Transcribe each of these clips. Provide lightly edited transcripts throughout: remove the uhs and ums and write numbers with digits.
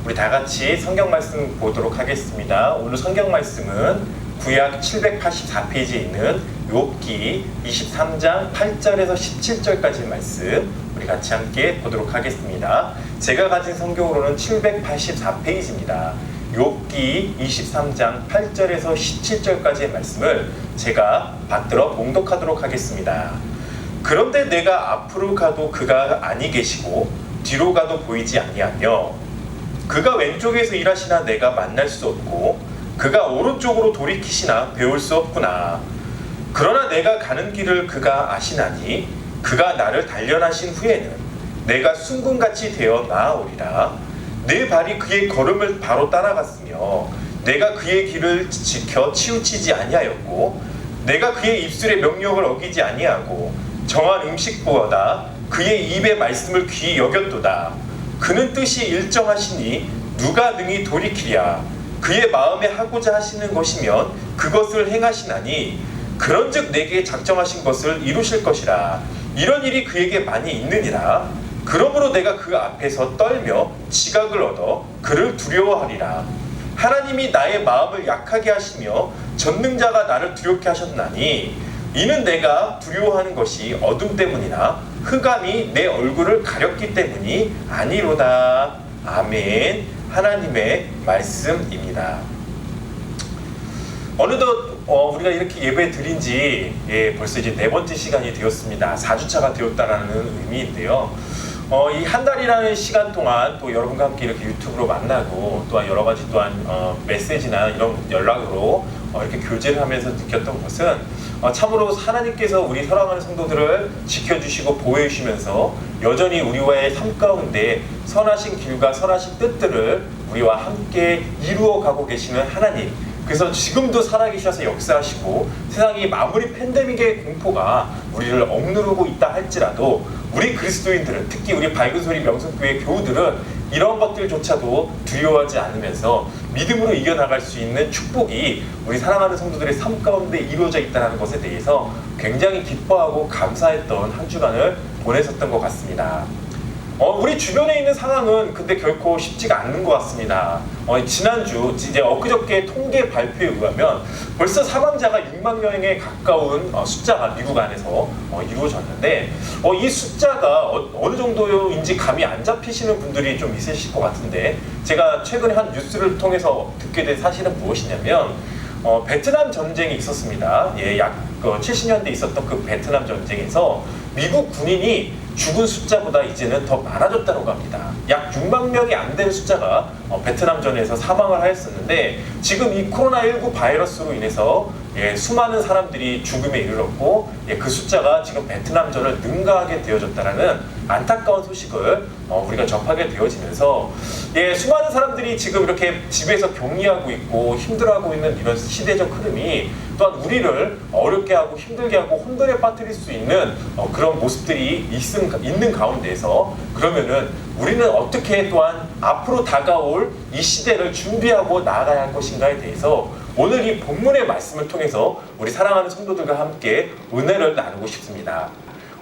우리 다 같이 성경 말씀 보도록 하겠습니다. 오늘 성경 말씀은 구약 784페이지에 있는 욥기 23장 8절에서 17절까지 말씀 우리 같이 함께 보도록 하겠습니다. 제가 가진 성경으로는 784페이지입니다. 욥기 23장 8절에서 17절까지의 말씀을 제가 받들어 봉독하도록 하겠습니다. 그런데 내가 앞으로 가도 그가 아니 계시고 뒤로 가도 보이지 아니하며 그가 왼쪽에서 일하시나 내가 만날 수 없고 그가 오른쪽으로 돌이키시나 배울 수 없구나. 그러나 내가 가는 길을 그가 아시나니 그가 나를 단련하신 후에는 내가 순금같이 되어 나아오리라. 내 발이 그의 걸음을 바로 따라갔으며 내가 그의 길을 지켜 치우치지 아니하였고 내가 그의 입술의 명령을 어기지 아니하고 정한 음식보다 그의 입의 말씀을 귀히 여겼도다. 그는 뜻이 일정하시니 누가 능히 돌이키랴. 그의 마음에 하고자 하시는 것이면 그것을 행하시나니 그런즉 내게 작정하신 것을 이루실 것이라. 이런 일이 그에게 많이 있느니라. 그러므로 내가 그 앞에서 떨며 지각을 얻어 그를 두려워하리라. 하나님이 나의 마음을 약하게 하시며 전능자가 나를 두렵게 하셨나니 이는 내가 두려워하는 것이 어둠 때문이나 흑암이 내 얼굴을 가렸기 때문이 아니로다. 아멘. 하나님의 말씀입니다. 어느덧 우리가 이렇게 예배 드린 지 벌써 이제 4번째 시간이 되었습니다. 4주차가 되었다라는 의미인데요. 이 한 달이라는 시간 동안 또 여러분과 함께 이렇게 유튜브로 만나고 또한 여러 가지 또한 메시지나 이런 연락으로 이렇게 교제를 하면서 느꼈던 것은 참으로 하나님께서 우리 사랑하는 성도들을 지켜주시고 보호해주시면서 여전히 우리와의 삶 가운데 선하신 길과 선하신 뜻들을 우리와 함께 이루어가고 계시는 하나님, 그래서 지금도 살아계셔서 역사하시고 세상이 아무리 팬데믹의 공포가 우리를 억누르고 있다 할지라도 우리 그리스도인들은, 특히 우리 밝은 소리 명성교회 교우들은 이런 것들조차도 두려워하지 않으면서 믿음으로 이겨나갈 수 있는 축복이 우리 사랑하는 성도들의 삶 가운데 이루어져 있다는 것에 대해서 굉장히 기뻐하고 감사했던 한 주간을 보냈었던 것 같습니다. 우리 주변에 있는 상황은 근데 결코 쉽지가 않는 것 같습니다. 지난주, 이제 엊그저께 통계 발표에 의하면 벌써 사망자가 6만 명에 가까운 숫자가 미국 안에서 이루어졌는데 이 숫자가 어느 정도인지 감이 안 잡히시는 분들이 좀 있으실 것 같은데, 제가 최근에 한 뉴스를 통해서 듣게 된 사실은 무엇이냐면 베트남 전쟁이 있었습니다. 약 70년대 있었던 그 베트남 전쟁에서 미국 군인이 죽은 숫자보다 이제는 더 많아졌다고 합니다. 약 6만 명이 안 되는 숫자가 베트남전에서 사망을 하였었는데, 지금 이 코로나19 바이러스로 인해서 수많은 사람들이 죽음에 이르렀고 그 숫자가 지금 베트남전을 능가하게 되어졌다는 안타까운 소식을 우리가 접하게 되어지면서 수많은 사람들이 지금 이렇게 집에서 격리하고 있고 힘들어하고 있는 이런 시대적 흐름이 또한 우리를 어렵게 하고 힘들게 하고 혼돈에 빠뜨릴 수 있는 그런 모습들이 있는 가운데에서, 그러면은 우리는 어떻게 또한 앞으로 다가올 이 시대를 준비하고 나아가야 할 것인가에 대해서 오늘 이 본문의 말씀을 통해서 우리 사랑하는 성도들과 함께 은혜를 나누고 싶습니다.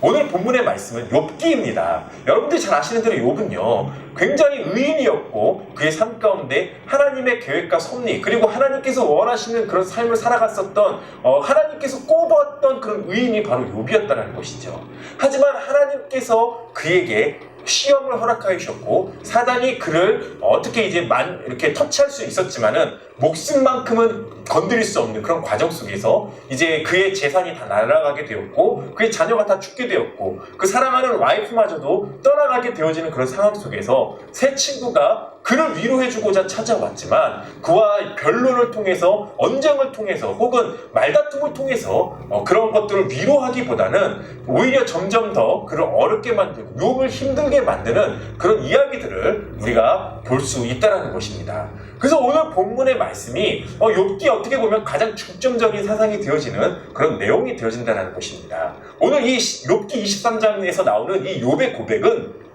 오늘 본문의 말씀은 욥기입니다. 여러분들이 잘 아시는 대로 욥은요, 굉장히 의인이었고 그의 삶 가운데 하나님의 계획과 섭리, 그리고 하나님께서 원하시는 그런 삶을 살아갔었던 하나님께서 꼽았던 그런 의인이 바로 욥이었다는 것이죠. 하지만 하나님께서 그에게 시험을 허락하여 주셨고 사단이 그를 어떻게 이제 이렇게 터치할 수 있었지만은 목숨만큼은 건드릴 수 없는 그런 과정 속에서 이제 그의 재산이 다 날아가게 되었고 그의 자녀가 다 죽게 되었고 그 사랑하는 와이프마저도 떠나가게 되어지는 그런 상황 속에서 새 친구가 그를 위로해주고자 찾아왔지만 그와 변론을 통해서, 언쟁을 통해서 혹은 말다툼을 통해서 그런 것들을 위로하기보다는 오히려 점점 더 그를 어렵게 만들고 욥을 힘들게 만드는 그런 이야기들을 우리가 볼 수 있다는 것입니다. 그래서 오늘 본문의 말씀이 욥기 어떻게 보면 가장 중점적인 사상이 되어지는 그런 내용이 되어진다는 것입니다. 오늘 이 욥기 23장에서 나오는 이 욥의 고백은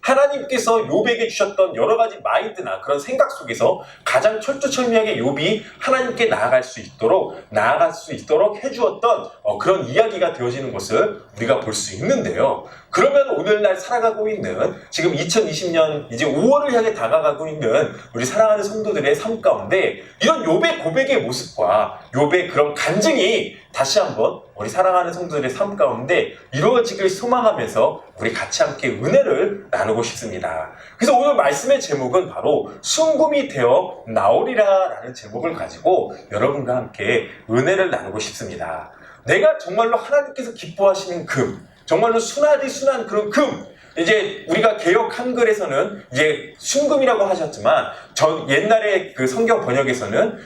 하나님께서 욥에게 주셨던 여러 가지 마인드나 그런 생각 속에서 가장 철두철미하게 욥이 하나님께 나아갈 수 있도록 해주었던 그런 이야기가 되어지는 것을 우리가 볼 수 있는데요. 그러면 오늘날 살아가고 있는 지금 2020년 이제 5월을 향해 다가가고 있는 우리 사랑하는 성도들의 삶 가운데 이런 욥의 고백의 모습과 욥의 그런 간증이 다시 한번 우리 사랑하는 성도들의 삶 가운데 이루어지길 소망하면서 우리 같이 함께 은혜를 나누고 싶습니다. 그래서 오늘 말씀의 제목은 바로 순금이 되어 나오리라 라는 제목을 가지고 여러분과 함께 은혜를 나누고 싶습니다. 내가 정말로 하나님께서 기뻐하시는 금, 정말로 순하디 순한 그런 금, 이제 우리가 개역 한글에서는 이제 순금이라고 하셨지만 옛날에 그 성경 번역에서는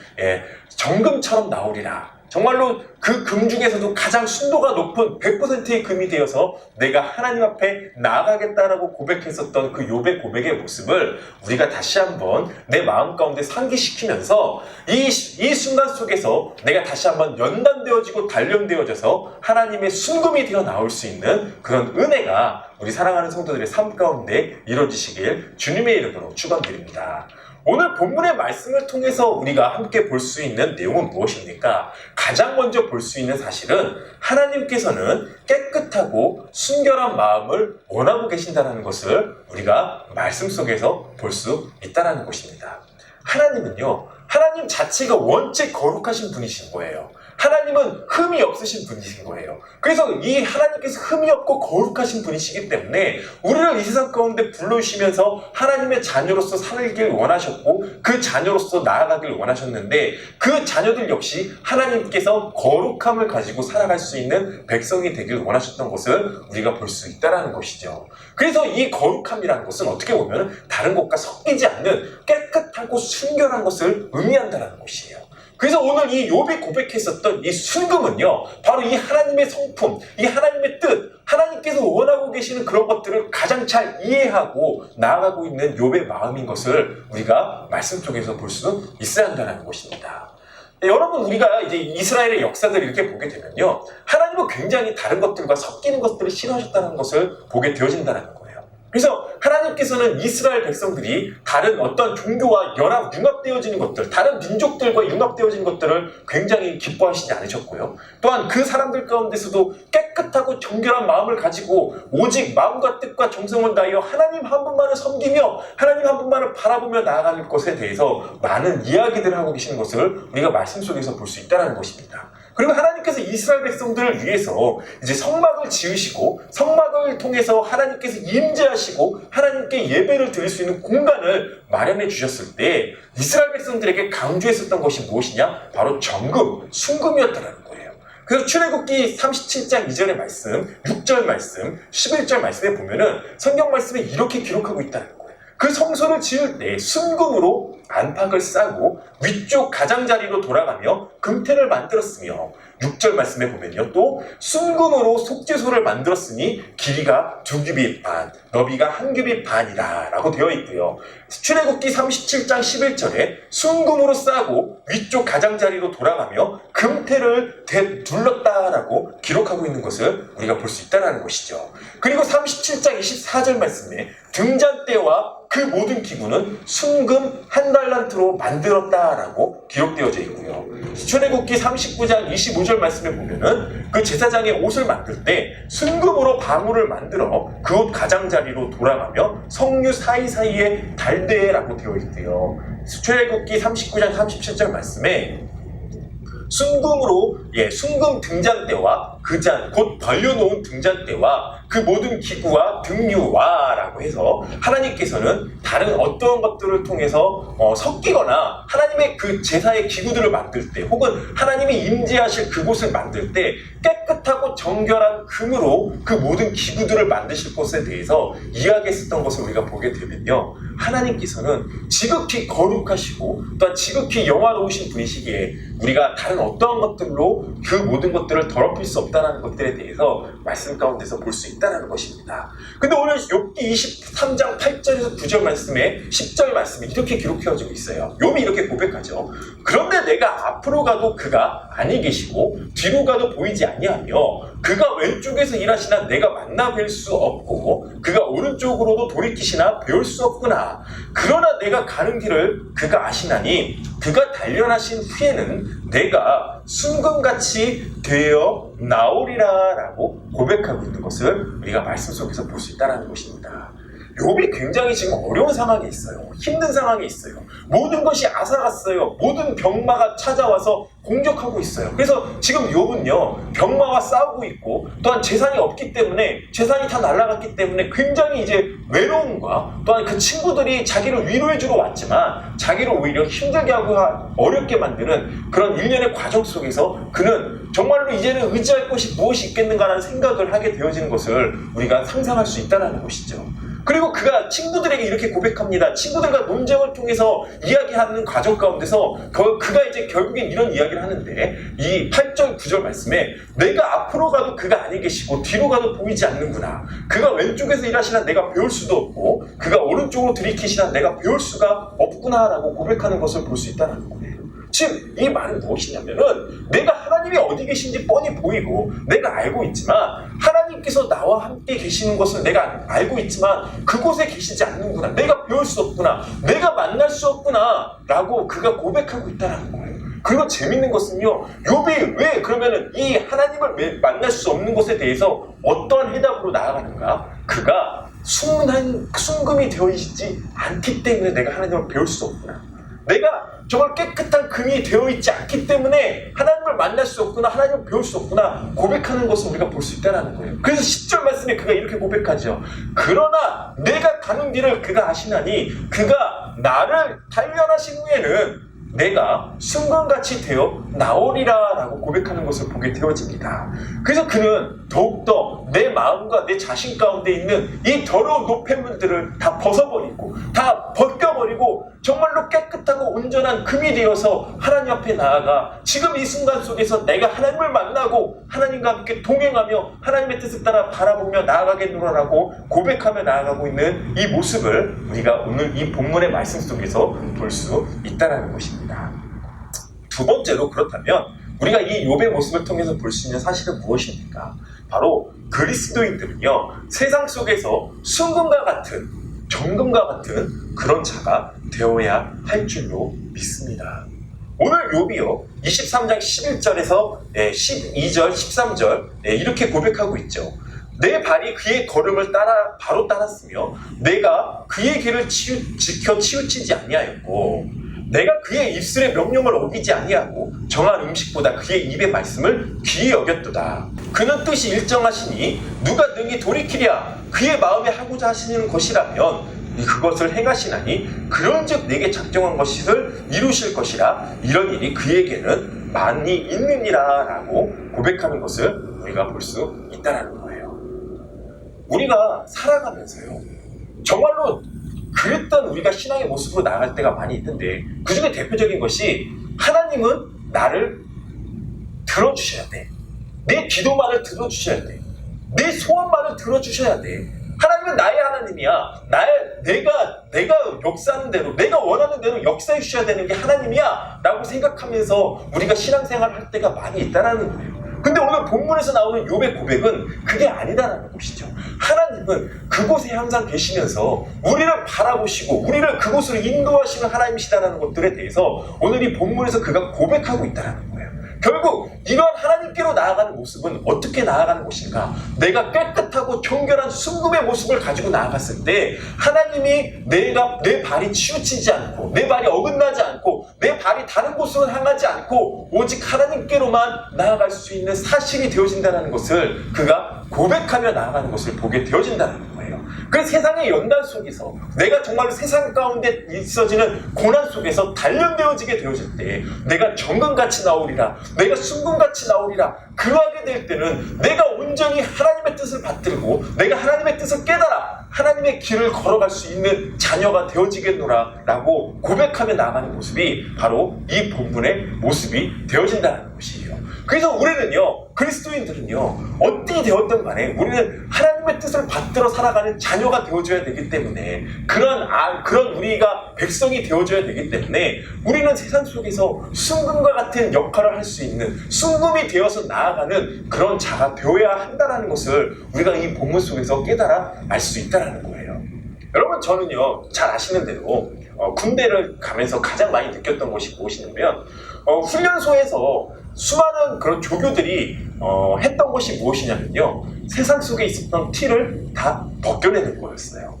정금처럼 나오리라. 정말로 그 금 중에서도 가장 순도가 높은 100%의 금이 되어서 내가 하나님 앞에 나아가겠다라고 고백했었던 그 욥의 고백의 모습을 우리가 다시 한번 내 마음 가운데 상기시키면서 이 순간 속에서 내가 다시 한번 연단되어지고 단련되어져서 하나님의 순금이 되어 나올 수 있는 그런 은혜가 우리 사랑하는 성도들의 삶 가운데 이루어지시길 주님의 이름으로 축원드립니다. 오늘 본문의 말씀을 통해서 우리가 함께 볼 수 있는 내용은 무엇입니까? 가장 먼저 볼 수 있는 사실은 하나님께서는 깨끗하고 순결한 마음을 원하고 계신다는 것을 우리가 말씀 속에서 볼 수 있다는 것입니다. 하나님은요, 하나님 자체가 원체 거룩하신 분이신 거예요. 하나님은 흠이 없으신 분이신 거예요. 그래서 이 하나님께서 흠이 없고 거룩하신 분이시기 때문에 우리를 이 세상 가운데 불러주시면서 하나님의 자녀로서 살길 원하셨고 그 자녀로서 나아가길 원하셨는데 그 자녀들 역시 하나님께서 거룩함을 가지고 살아갈 수 있는 백성이 되길 원하셨던 것을 우리가 볼 수 있다는 것이죠. 그래서 이 거룩함이라는 것은 어떻게 보면 다른 것과 섞이지 않는 깨끗하고 순결한 것을 의미한다는 것이에요. 그래서 오늘 이 욥이 고백했었던 이 순금은요, 바로 이 하나님의 성품, 이 하나님의 뜻, 하나님께서 원하고 계시는 그런 것들을 가장 잘 이해하고 나아가고 있는 욥의 마음인 것을 우리가 말씀 속에서 볼 수 있어야 한다는 것입니다. 여러분, 우리가 이제 이스라엘의 역사들을 이렇게 보게 되면요, 하나님은 굉장히 다른 것들과 섞이는 것들을 싫어하셨다는 것을 보게 되어진다는 거예요. 그래서 하나님께서는 이스라엘 백성들이 다른 어떤 종교와 융합되어지는 것들, 다른 민족들과 융합되어지는 것들을 굉장히 기뻐하시지 않으셨고요. 또한 그 사람들 가운데서도 깨끗하고 정결한 마음을 가지고 오직 마음과 뜻과 정성을 다하여 하나님 한 분만을 섬기며 하나님 한 분만을 바라보며 나아가는 것에 대해서 많은 이야기들을 하고 계시는 것을 우리가 말씀 속에서 볼 수 있다는 것입니다. 그리고 하나님께서 이스라엘 백성들을 위해서 이제 성막을 지으시고 성막을 통해서 하나님께서 임재하시고 하나님께 예배를 드릴 수 있는 공간을 마련해 주셨을 때 이스라엘 백성들에게 강조했었던 것이 무엇이냐? 바로 정금, 순금이었다는 거예요. 그래서 출애굽기 37장 2절의 말씀, 6절 말씀, 11절 말씀에 보면은 성경 말씀에 이렇게 기록하고 있다는 거예요. 그 성소를 지을 때 순금으로 안팎을 싸고 위쪽 가장자리로 돌아가며 금태를 만들었으며 6절 말씀에 보면요, 또 순금으로 속죄소를 만들었으니 길이가 2규빗 반, 너비가 1규빗 반이라 라고 되어 있고요. 출애굽기 37장 11절에 순금으로 싸고 위쪽 가장자리로 돌아가며 금태를 둘렀다라고 기록하고 있는 것을 우리가 볼 수 있다는 것이죠. 그리고 37장 24절 말씀에 등잔대와 그 모든 기구는 순금 1달란트로 만들었다라고 기록되어져 있고요. 출애굽기 39장 25절 말씀에 보면은 그 제사장의 옷을 만들 때 순금으로 방울을 만들어 그 옷 가장자리로 돌아가며 성류 사이사이에 달되라고 되어 있대요. 출애굽기 39장 37절 말씀에 순금으로 순금 등잔대와 그 잔, 곧 벌려놓은 등잔대와 그 모든 기구와 등유와라고 해서 하나님께서는 다른 어떤 것들을 통해서 섞이거나 하나님의 그 제사의 기구들을 만들 때 혹은 하나님이 임재하실 그곳을 만들 때 깨끗하고 정결한 금으로 그 모든 기구들을 만드실 것에 대해서 이야기했었던 것을 우리가 보게 되면요, 하나님께서는 지극히 거룩하시고 또한 지극히 영화로우신 분이시기에 우리가 다른 어떠한 것들로 그 모든 것들을 더럽힐 수 없다는 것들에 대해서 말씀 가운데서 볼 수 있다는 것입니다. 근데 오늘 욥기 23장 8절에서 9절 말씀에 10절 말씀에 이렇게 기록되어지고 있어요. 욥이 이렇게 고백하죠. 그런데 내가 앞으로 가도 그가 아니 계시고 뒤로 가도 보이지 아니하며 하시나니요 그가 왼쪽에서 일하시나 내가 만나 뵐 수 없고 그가 오른쪽으로도 돌이키시나 배울 수 없구나. 그러나 내가 가는 길을 그가 아시나니 그가 단련하신 후에는 내가 순금같이 되어 나오리라 라고 고백하고 있는 것을 우리가 말씀 속에서 볼 수 있다는 것입니다. 욥이 굉장히 지금 어려운 상황에 있어요. 힘든 상황에 있어요. 모든 것이 앗아갔어요. 모든 병마가 찾아와서 공격하고 있어요. 그래서 지금 욥은요 병마와 싸우고 있고 또한 재산이 없기 때문에 재산이 다 날아갔기 때문에 굉장히 이제 외로움과 또한 그 친구들이 자기를 위로해 주러 왔지만 자기를 오히려 힘들게 하고 어렵게 만드는 그런 일련의 과정 속에서 그는 정말로 이제는 의지할 것이 무엇이 있겠는가라는 생각을 하게 되어지는 것을 우리가 상상할 수 있다는 것이죠. 그리고 그가 친구들에게 이렇게 고백합니다. 친구들과 논쟁을 통해서 이야기하는 과정 가운데서 그가 이제 결국엔 이런 이야기를 하는데 이 8절 9절 말씀에 내가 앞으로 가도 그가 아니 계시고 뒤로 가도 보이지 않는구나. 그가 왼쪽에서 일하시나 내가 배울 수도 없고 그가 오른쪽으로 들이키시나 내가 배울 수가 없구나 라고 고백하는 것을 볼 수 있다는 거예요. 즉 이 말은 무엇이냐면은 내가 하나님이 어디 계신지 뻔히 보이고 내가 알고 있지만 하나님께서 나와 함께 계시는 것을 내가 알고 있지만 그곳에 계시지 않는구나. 내가 배울 수 없구나. 내가 만날 수 없구나 라고 그가 고백하고 있다는 거예요. 그리고 재밌는 것은요 욥이 왜 그러면은 이 하나님을 만날 수 없는 것에 대해서 어떠한 해답으로 나아가는가? 그가 순금이 되어 있지 않기 때문에 내가 하나님을 배울 수 없구나. 내가 정말 깨끗한 금이 되어 있지 않기 때문에 하나님을 만날 수 없구나, 하나님을 배울 수 없구나 고백하는 것을 우리가 볼 수 있다는 거예요. 그래서 10절 말씀에 그가 이렇게 고백하죠. 그러나 내가 가는 길을 그가 아시나니 그가 나를 단련하신 후에는 내가 순금같이 되어 나오리라 라고 고백하는 것을 보게 되어집니다. 그래서 그는 더욱더 내 마음과 내 자신 가운데 있는 이 더러운 노폐물들을 다 벗어버리고 다 벗겨버리고 정말로 깨끗하고 온전한 금이 되어서 하나님 앞에 나아가 지금 이 순간 속에서 내가 하나님을 만나고 하나님과 함께 동행하며 하나님의 뜻을 따라 바라보며 나아가겠노라라고 고백하며 나아가고 있는 이 모습을 우리가 오늘 이 본문의 말씀 속에서 볼 수 있다는 것입니다. 두 번째로 그렇다면 우리가 이 욥의 모습을 통해서 볼 수 있는 사실은 무엇입니까? 바로 그리스도인들은요 세상 속에서 순금과 같은 정금과 같은 그런 자가 되어야 할 줄로 믿습니다. 오늘 욥이요 23장 11절에서 12절 13절 이렇게 고백하고 있죠. 내 발이 그의 걸음을 바로 따랐으며 내가 그의 길을 지켜 치우치지 아니하였고 내가 그의 입술의 명령을 어기지 아니하고 정한 음식보다 그의 입의 말씀을 귀히 여겼도다. 그는 뜻이 일정하시니 누가 능히 돌이키랴. 그의 마음에 하고자 하시는 것이라면 그것을 행하시나니 그런즉 내게 작정한 것을 이루실 것이라. 이런 일이 그에게는 많이 있느니라 라고 고백하는 것을 우리가 볼 수 있다는 거예요. 우리가 살아가면서요 정말로 그랬던 우리가 신앙의 모습으로 나아갈 때가 많이 있는데 그 중에 대표적인 것이 하나님은 나를 들어주셔야 돼. 내 기도만을 들어주셔야 돼. 내 소원만을 들어주셔야 돼. 하나님은 나의 하나님이야. 내가 역사하는 대로 내가 원하는 대로 역사해 주셔야 되는 게 하나님이야 라고 생각하면서 우리가 신앙생활을 할 때가 많이 있다는 거예요. 근데 오늘 본문에서 나오는 욥의 고백은 그게 아니다라는 것이죠. 하나님은 그곳에 항상 계시면서 우리를 바라보시고 우리를 그곳으로 인도하시는 하나님이시다라는 것들에 대해서 오늘 이 본문에서 그가 고백하고 있다는 거예요. 결국 이러한 하나님께로 나아가는 모습은 어떻게 나아가는 것인가? 내가 깨끗하고 정결한 순금의 모습을 가지고 나아갔을 때 하나님이 내 발이 치우치지 않고 내 발이 어긋나지 않고 내 발이 다른 곳으로 향하지 않고 오직 하나님께로만 나아갈 수 있는 사실이 되어진다는 것을 그가 고백하며 나아가는 것을 보게 되어진다는 거예요. 그 세상의 연단 속에서 내가 정말로 세상 가운데 있어지는 고난 속에서 단련되어지게 되어질 때 내가 정금같이 나오리라, 내가 순금같이 나오리라 그러하게 될 때는 내가 온전히 하나님의 뜻을 받들고 내가 하나님의 뜻을 깨달아 하나님의 길을 걸어갈 수 있는 자녀가 되어지겠노라 라고 고백하며 나아가는 모습이 바로 이 본문의 모습이 되어진다는 것이에요. 그래서 우리는요 그리스도인들은요 어떻게 되었든 간에 우리는 하나님 하나님의 뜻을 받들어 살아가는 자녀가 되어줘야 되기 때문에 그런 우리가 백성이 되어줘야 되기 때문에 우리는 세상 속에서 순금과 같은 역할을 할 수 있는 순금이 되어서 나아가는 그런 자가 되어야 한다는 것을 우리가 이 본문 속에서 깨달아 알 수 있다는 거예요. 여러분, 저는요 잘 아시는 대로 군대를 가면서 가장 많이 느꼈던 것이 무엇이냐면 훈련소에서 수많은 그런 조교들이 했던 것이 무엇이냐면요, 세상 속에 있었던 티를 다 벗겨내는 거였어요.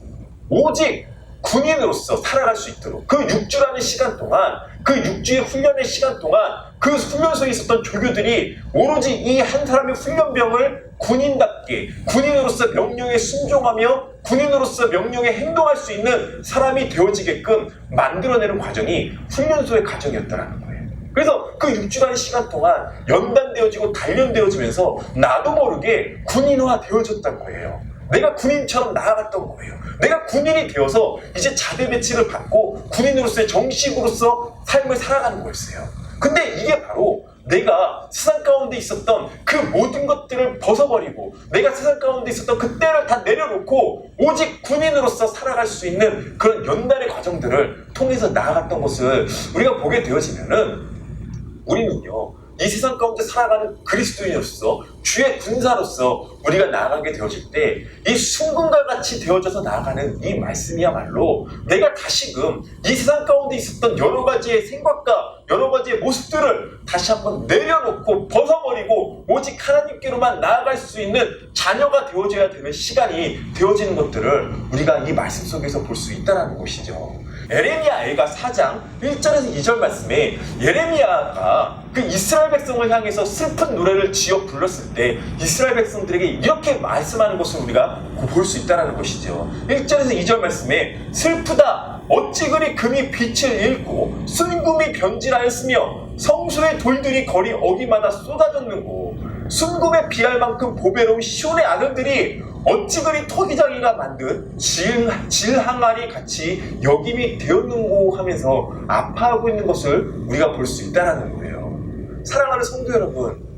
오직 군인으로서 살아갈 수 있도록 그 6주라는 시간 동안, 그 6주의 훈련의 시간 동안 그 훈련소에 있었던 조교들이 오로지 이 한 사람의 훈련병을 군인답게, 군인으로서 명령에 순종하며 군인으로서 명령에 행동할 수 있는 사람이 되어지게끔 만들어내는 과정이 훈련소의 과정이었다는 거예요. 그래서 그 6주간의 시간 동안 연단되어지고 단련되어지면서 나도 모르게 군인화 되어졌던 거예요. 내가 군인처럼 나아갔던 거예요. 내가 군인이 되어서 이제 자대 배치를 받고 군인으로서의 정식으로서 삶을 살아가는 거였어요. 근데 이게 바로 내가 세상 가운데 있었던 그 모든 것들을 벗어버리고 내가 세상 가운데 있었던 그 때를 다 내려놓고 오직 군인으로서 살아갈 수 있는 그런 연단의 과정들을 통해서 나아갔던 것을 우리가 보게 되어지면은, 우리는요 이 세상 가운데 살아가는 그리스도인으로서 주의 군사로서 우리가 나아가게 되어질 때 이 순금과 같이 되어져서 나아가는 이 말씀이야말로 내가 다시금 이 세상 가운데 있었던 여러 가지의 생각과 여러 가지의 모습들을 다시 한번 내려놓고 벗어버리고 오직 하나님께로만 나아갈 수 있는 자녀가 되어져야 되는 시간이 되어지는 것들을 우리가 이 말씀 속에서 볼 수 있다는 것이죠. 예레미야 애가 4장 1절에서 2절 말씀에 예레미야가 그 이스라엘 백성을 향해서 슬픈 노래를 지어 불렀을 때 이스라엘 백성들에게 이렇게 말씀하는 것을 우리가 볼 수 있다는 것이죠. 1절에서 2절 말씀에 슬프다, 어찌 그리 금이 빛을 잃고 순금이 변질하였으며 성소의 돌들이 거리 어기마다 쏟아졌는고 순금에 비할 만큼 보배로운 시온의 아들들이 어찌 그리 토기장이가 만든 질항아리 같이 여김이 되었는고 하면서 아파하고 있는 것을 우리가 볼 수 있다는 거예요. 사랑하는 성도 여러분,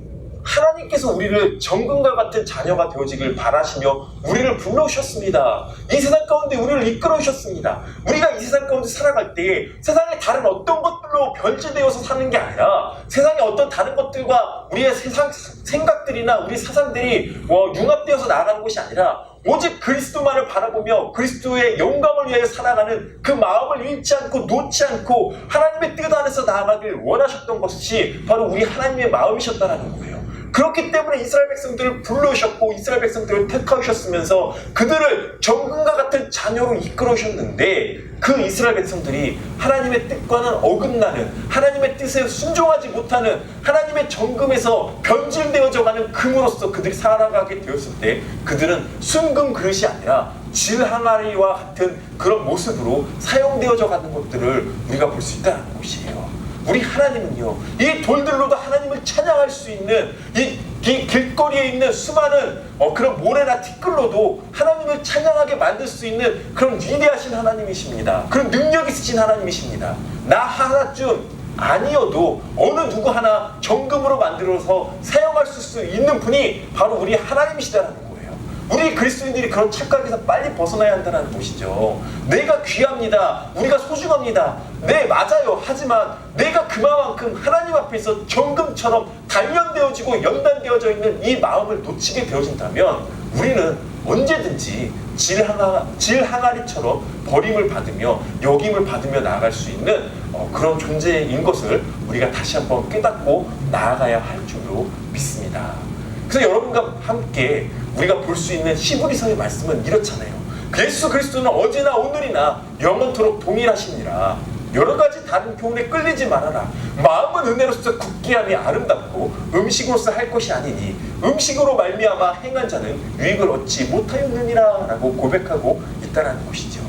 하나님께서 우리를 정금과 같은 자녀가 되어지길 바라시며 우리를 불러오셨습니다. 이 세상 가운데 우리를 이끌어오셨습니다. 우리가 이 세상 가운데 살아갈 때 세상의 다른 어떤 것들로 변질되어서 사는 게 아니라 세상의 어떤 다른 것들과 우리의 세상 생각들이나 우리 사상들이 융합되어서 나아가는 것이 아니라 오직 그리스도만을 바라보며 그리스도의 영광을 위하여 살아가는 그 마음을 잃지 않고 놓지 않고 하나님의 뜻 안에서 나아가길 원하셨던 것이 바로 우리 하나님의 마음이셨다는 거예요. 그렇기 때문에 이스라엘 백성들을 불러오셨고 이스라엘 백성들을 택하셨으면서 그들을 정금과 같은 자녀로 이끌어오셨는데, 그 이스라엘 백성들이 하나님의 뜻과는 어긋나는, 하나님의 뜻에 순종하지 못하는 하나님의 정금에서 변질되어져 가는 금으로서 그들이 살아가게 되었을 때 그들은 순금 그릇이 아니라 질항아리와 같은 그런 모습으로 사용되어져 가는 것들을 우리가 볼 수 있다는 것이에요. 우리 하나님은요, 이 돌들로도 하나님을 찬양할 수 있는 이 길거리에 있는 수많은 그런 모래나 티끌로도 하나님을 찬양하게 만들 수 있는 그런 위대하신 하나님이십니다. 그런 능력 있으신 하나님이십니다. 나 하나쯤 아니어도 어느 누구 하나 정금으로 만들어서 사용할 수 있는 분이 바로 우리 하나님이시다는 거예요. 우리 그리스도인들이 그런 착각에서 빨리 벗어나야 한다는 것이죠. 내가 귀합니다. 우리가 소중합니다. 네, 맞아요. 하지만 내가 그만큼 하나님 앞에서 정금처럼 단련되어지고 연단되어져 있는 이 마음을 놓치게 되어진다면 우리는 언제든지 질항아리처럼 버림을 받으며 여김을 받으며 나아갈 수 있는 그런 존재인 것을 우리가 다시 한번 깨닫고 나아가야 할 줄로 믿습니다. 그래서 여러분과 함께 우리가 볼 수 있는 히브리서의 말씀은 이렇잖아요. 예수 그리스도는 어제나 오늘이나 영원토록 동일하시니라. 여러 가지 다른 교훈에 끌리지 말아라. 마음은 은혜로서 굳게 함이 아름답고 음식으로서 할 것이 아니니 음식으로 말미암아 행한 자는 유익을 얻지 못하였느니라 라고 고백하고 있다는 것이죠.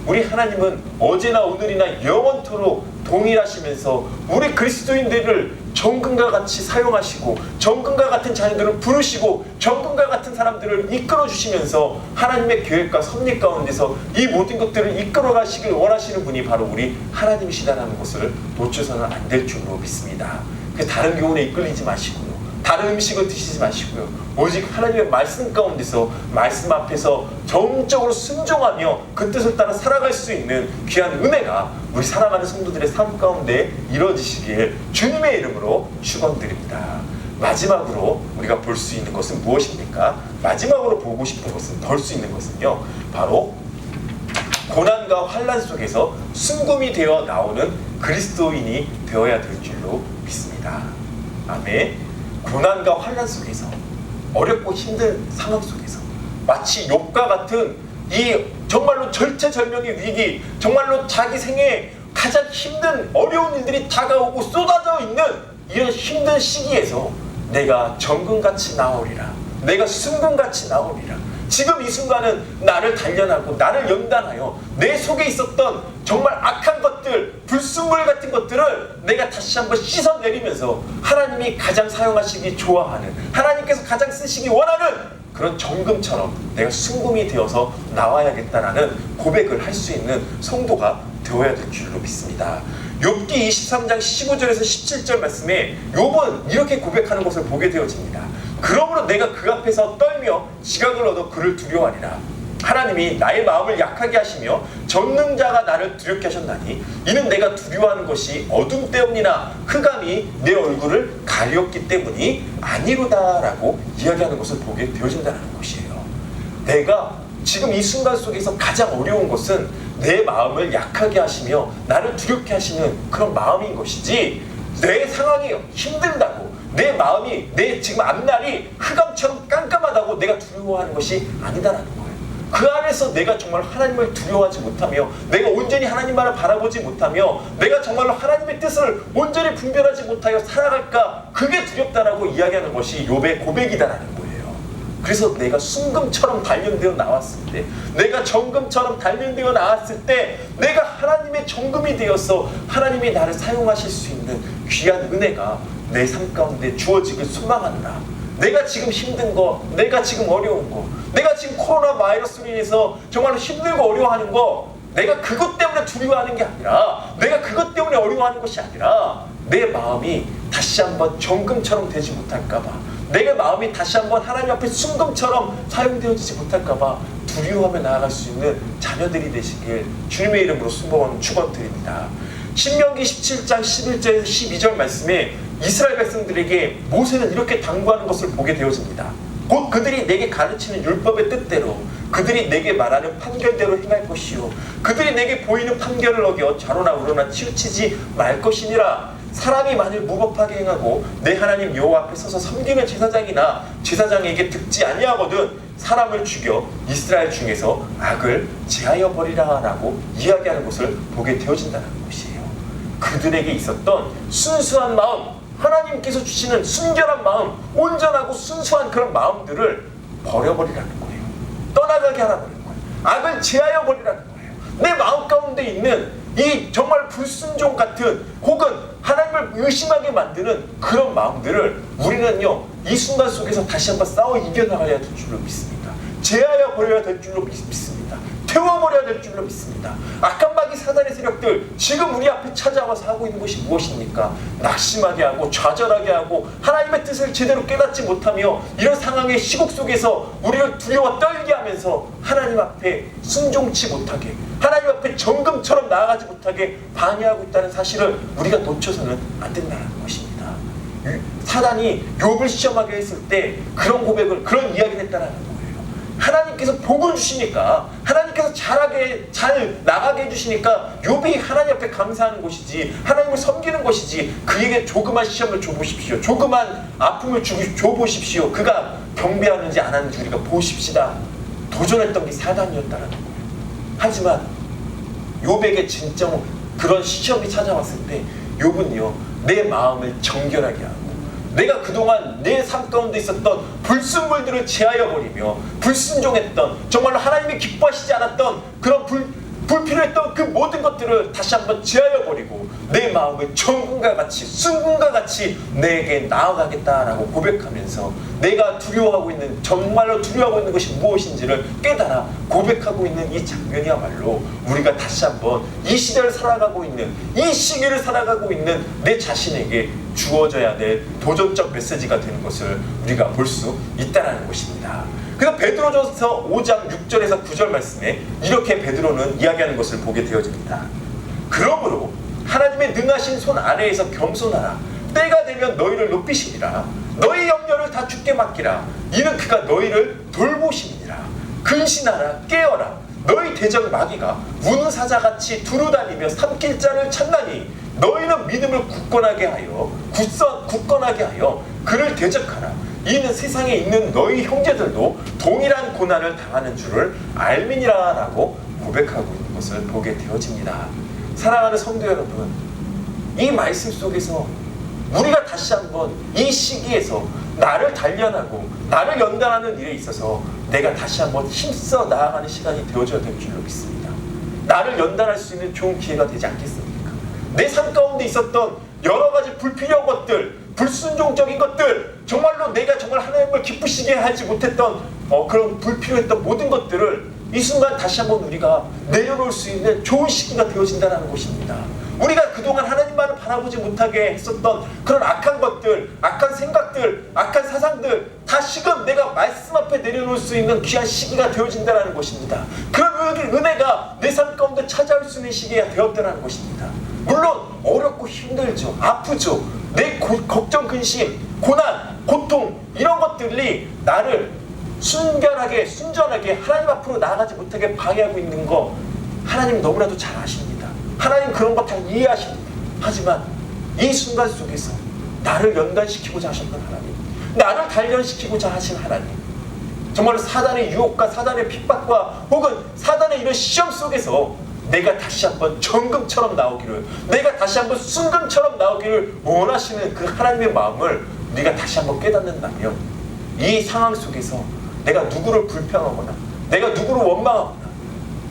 우리 하나님은 어제나 오늘이나 영원토록 동일하시면서 우리 그리스도인들을 정금과 같이 사용하시고 정금과 같은 자녀들을 부르시고 정금과 같은 사람들을 이끌어 주시면서 하나님의 계획과 섭리 가운데서 이 모든 것들을 이끌어 가시길 원하시는 분이 바로 우리 하나님이시다는 것을 놓쳐서는 안 될 줄로 믿습니다. 다른 교훈에 이끌리지 마시고요, 다른 음식을 드시지 마시고요. 오직 하나님의 말씀 가운데서 말씀 앞에서 정적으로 순종하며 그 뜻을 따라 살아갈 수 있는 귀한 은혜가 우리 사랑하는 성도들의 삶 가운데 이루어지시길 주님의 이름으로 축원드립니다. 마지막으로 우리가 볼 수 있는 것은 무엇입니까? 마지막으로 보고 싶은 것은, 볼 수 있는 것은요, 바로 고난과 환난 속에서 순금이 되어 나오는 그리스도인이 되어야 될 줄로 믿습니다. 아멘. 고난과 환난 속에서, 어렵고 힘든 상황 속에서, 마치 욥과 같은 이 정말로 절체절명의 위기, 정말로 자기 생에 가장 힘든 어려운 일들이 다가오고 쏟아져 있는 이런 힘든 시기에서 내가 정금같이 나오리라, 내가 순금같이 나오리라. 지금 이 순간은 나를 단련하고 나를 연단하여 내 속에 있었던 정말 악한 것들, 불순물 같은 것들을 내가 다시 한번 씻어내리면서 하나님이 가장 사용하시기 좋아하는, 하나님께서 가장 쓰시기 원하는 그런 정금처럼 내가 순금이 되어서 나와야겠다라는 고백을 할 수 있는 성도가 되어야 될 줄로 믿습니다. 욥기 23장 15절에서 17절 말씀에 욥은 이렇게 고백하는 것을 보게 되어집니다. 그러므로 내가 그 앞에서 떨며 지각을 얻어 그를 두려워하리라. 하나님이 나의 마음을 약하게 하시며 전능자가 나를 두렵게 하셨나니 이는 내가 두려워하는 것이 어둠 때문이나 흑암이 내 얼굴을 가렸기 때문이 아니로다라고 이야기하는 것을 보게 되어진다는 것이에요. 내가 지금 이 순간 속에서 가장 어려운 것은 내 마음을 약하게 하시며 나를 두렵게 하시는 그런 마음인 것이지, 내 상황이 힘들다고, 내 마음이, 내 지금 앞날이 흑암처럼 깜깜하다고 내가 두려워하는 것이 아니다라는 거예요. 그 안에서 내가 정말 하나님을 두려워하지 못하며, 내가 온전히 하나님만을 바라보지 못하며, 내가 정말로 하나님의 뜻을 온전히 분별하지 못하여 살아갈까, 그게 두렵다라고 이야기하는 것이 욥의 고백이다라는 거예요. 그래서 내가 순금처럼 단련되어 나왔을 때, 내가 정금처럼 단련되어 나왔을 때, 내가 하나님의 정금이 되어서 하나님이 나를 사용하실 수 있는 귀한 은혜가 내 삶 가운데 주어지길 소망한다. 내가 지금 힘든 거, 내가 지금 어려운 거, 내가 지금 코로나 바이러스로 인해서 정말로 힘들고 어려워하는 거, 내가 그것 때문에 두려워하는 게 아니라, 내가 그것 때문에 어려워하는 것이 아니라, 내 마음이 다시 한번 정금처럼 되지 못할까봐, 내 마음이 다시 한번 하나님 앞에 순금처럼 사용되어지지 못할까봐 두려워하며 나아갈 수 있는 자녀들이 되시길 주님의 이름으로 축원드립니다. 신명기 17장 11절에서 12절 말씀에 이스라엘 백성들에게 모세는 이렇게 당부하는 것을 보게 되어집니다. 곧 그들이 내게 가르치는 율법의 뜻대로, 그들이 내게 말하는 판결대로 행할 것이요, 그들이 내게 보이는 판결을 어겨 좌로나 우로나 치우치지 말 것이니라. 사람이 만일 무법하게 행하고 내 하나님 여호와 앞에 서서 섬기는 제사장이나 제사장에게 듣지 아니하거든 사람을 죽여 이스라엘 중에서 악을 제하여 버리라 라고 이야기하는 것을 보게 되어진다는 것이에요. 그들에게 있었던 순수한 마음, 하나님께서 주시는 순결한 마음, 온전하고 순수한 그런 마음들을 버려버리라는 거예요. 떠나가게 하라는 거예요. 악을 제하여 버리라는 거예요. 내 마음 가운데 있는 이 정말 불순종 같은, 혹은 하나님을 의심하게 만드는 그런 마음들을 우리는요, 이 순간 속에서 다시 한번 싸워 이겨나가야 될 줄로 믿습니다. 제하여 버려야 될 줄로 믿습니다. 태워버려야 될 줄로 믿습니다. 악한 마귀 사단의 세력들, 지금 우리 앞에 찾아와서 하고 있는 것이 무엇입니까? 낙심하게 하고 좌절하게 하고 하나님의 뜻을 제대로 깨닫지 못하며 이런 상황의 시국 속에서 우리를 두려워 떨게 하면서 하나님 앞에 순종치 못하게, 하나님 앞에 정금처럼 나아가지 못하게 방해하고 있다는 사실을 우리가 놓쳐서는 안 된다는 것입니다. 사단이 욥을 시험하게 했을 때 그런 고백을, 그런 이야기를 했다는 거예요. 하나님께서 복을 주시니까, 하나님께서 잘 나가게 해주시니까 욥이 하나님 앞에 감사하는 것이지, 하나님을 섬기는 것이지, 그에게 조그만 시험을 줘보십시오, 조그만 아픔을 줘보십시오, 그가 경배하는지 안 하는지 우리가 보십시다, 도전했던 게 사단이었다는 거예요. 하지만 욥에게 진짜 그런 시험이 찾아왔을 때 욥은요, 내 마음을 정결하게 하고, 내가 그동안 내 삶 가운데 있었던 불순물들을 제하여 버리며 불순종했던, 정말로 하나님이 기뻐하시지 않았던 그런 불필요했던 그 모든 것들을 다시 한번 제하여 버리고 내 마음을 정금과 같이, 순금과 같이 내게 나아가겠다라고 고백하면서 내가 두려워하고 있는, 정말로 두려워하고 있는 것이 무엇인지를 깨달아 고백하고 있는 이 장면이야말로 우리가 다시 한번 이 시대를 살아가고 있는, 이 시기를 살아가고 있는 내 자신에게 주어져야 될 도전적 메시지가 되는 것을 우리가 볼 수 있다는 것입니다. 그래서 베드로전서 5장 6절에서 9절 말씀에 이렇게 베드로는 이야기하는 것을 보게 되어집니다. 그러므로 하나님의 능하신 손 아래에서 겸손하라. 때가 되면 너희를 높이시리라. 너희 염려를 다 주께 맡기라. 이는 그가 너희를 돌보심이니라. 근신하라. 깨어라. 너희 대적 마귀가 우는 사자같이 두루다니며 삼킬 자를 찾나니 너희는 믿음을 굳건하게 하여 그를 대적하라. 이는 세상에 있는 너희 형제들도 동일한 고난을 당하는 줄을 알미니라 라고 고백하고 있는 것을 보게 되어집니다. 사랑하는 성도 여러분, 이 말씀 속에서 우리가 다시 한번 이 시기에서 나를 단련하고 나를 연단하는 일에 있어서 내가 다시 한번 힘써 나아가는 시간이 되어져야 될 줄로 믿습니다. 나를 연단할 수 있는 좋은 기회가 되지 않겠습니까? 내 삶 가운데 있었던 여러 가지 불필요한 것들, 불순종적인 것들, 정말로 내가 정말 하나님을 기쁘시게 하지 못했던 그런 불필요했던 모든 것들을 이 순간 다시 한번 우리가 내려놓을 수 있는 좋은 시기가 되어진다는 것입니다. 우리가 그동안 하나님만을 바라보지 못하게 했었던 그런 악한 것들, 악한 생각들, 악한 사상들 다시금 내가 말씀 앞에 내려놓을 수 있는 귀한 시기가 되어진다는 것입니다. 그런 은혜가 내 삶 가운데 찾아올 수 있는 시기가 되었다는 것입니다. 물론 어렵고 힘들죠. 아프죠. 내 걱정, 근심, 고난, 고통 이런 것들이 나를 순전하게 하나님 앞으로 나아가지 못하게 방해하고 있는 거 하나님 너무나도 잘 아십니다. 하나님 그런 거 다 이해하십니다. 하지만 이 순간 속에서 나를 연단시키고자 하셨던 하나님, 나를 단련시키고자 하신 하나님, 정말로 사단의 유혹과 사단의 핍박과 혹은 사단의 이런 시험 속에서 내가 다시 한번 정금처럼 나오기를, 내가 다시 한번 순금처럼 나오기를 원하시는 그 하나님의 마음을 우리가 다시 한번 깨닫는다면 이 상황 속에서 내가 누구를 불평하거나 내가 누구를 원망하거나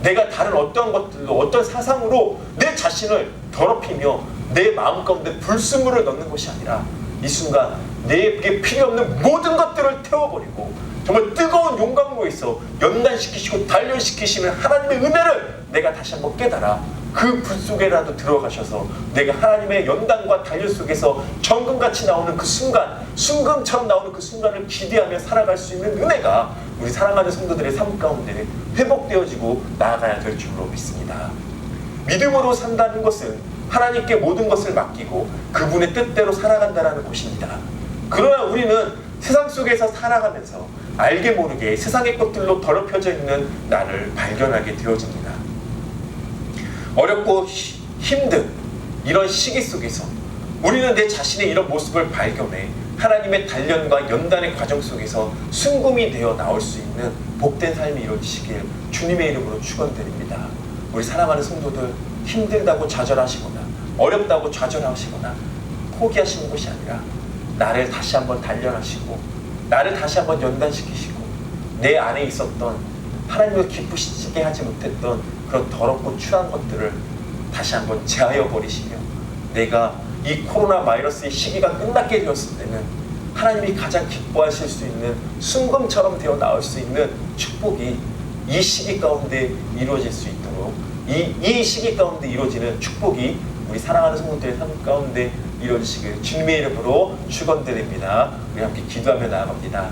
내가 다른 어떤 것들로 어떤 사상으로 내 자신을 더럽히며 내 마음 가운데 불순물을 넣는 것이 아니라 이 순간 내게 필요 없는 모든 것들을 태워버리고 정말 뜨거운 용광로에서 연단시키시고 단련시키시는 하나님의 은혜를 내가 다시 한번 깨달아 그 불 속에라도 들어가셔서 내가 하나님의 연단과 단련 속에서 정금같이 나오는 그 순간, 순금처럼 나오는 그 순간을 기대하며 살아갈 수 있는 은혜가 우리 사랑하는 성도들의 삶 가운데 회복되어지고 나아가야 될 줄로 믿습니다. 믿음으로 산다는 것은 하나님께 모든 것을 맡기고 그분의 뜻대로 살아간다는 것입니다. 그러나 우리는 세상 속에서 살아가면서 알게 모르게 세상의 것들로 더럽혀져 있는 나를 발견하게 되어집니다. 어렵고 힘든 이런 시기 속에서 우리는 내 자신의 이런 모습을 발견해 하나님의 단련과 연단의 과정 속에서 순금이 되어 나올 수 있는 복된 삶이 이루어지시길 주님의 이름으로 축원드립니다. 우리 사랑하는 성도들, 힘들다고 좌절하시거나 어렵다고 좌절하시거나 포기하시는 것이 아니라 나를 다시 한번 단련하시고 나를 다시 한번 연단시키시고 내 안에 있었던 하나님을 기쁘시게 하지 못했던 그런 더럽고 추한 것들을 다시 한번 제하여 버리시며 내가 이 코로나 바이러스의 시기가 끝났게 되었을 때는 하나님이 가장 기뻐하실 수 있는 순금처럼 되어 나올 수 있는 축복이 이 시기 가운데 이루어질 수 있도록 이 시기 가운데 이루어지는 축복이 우리 사랑하는 성도들의 삶 가운데 이루어지시길 주님의 이름으로 축원드립니다. 우리 함께 기도하며 나아갑니다.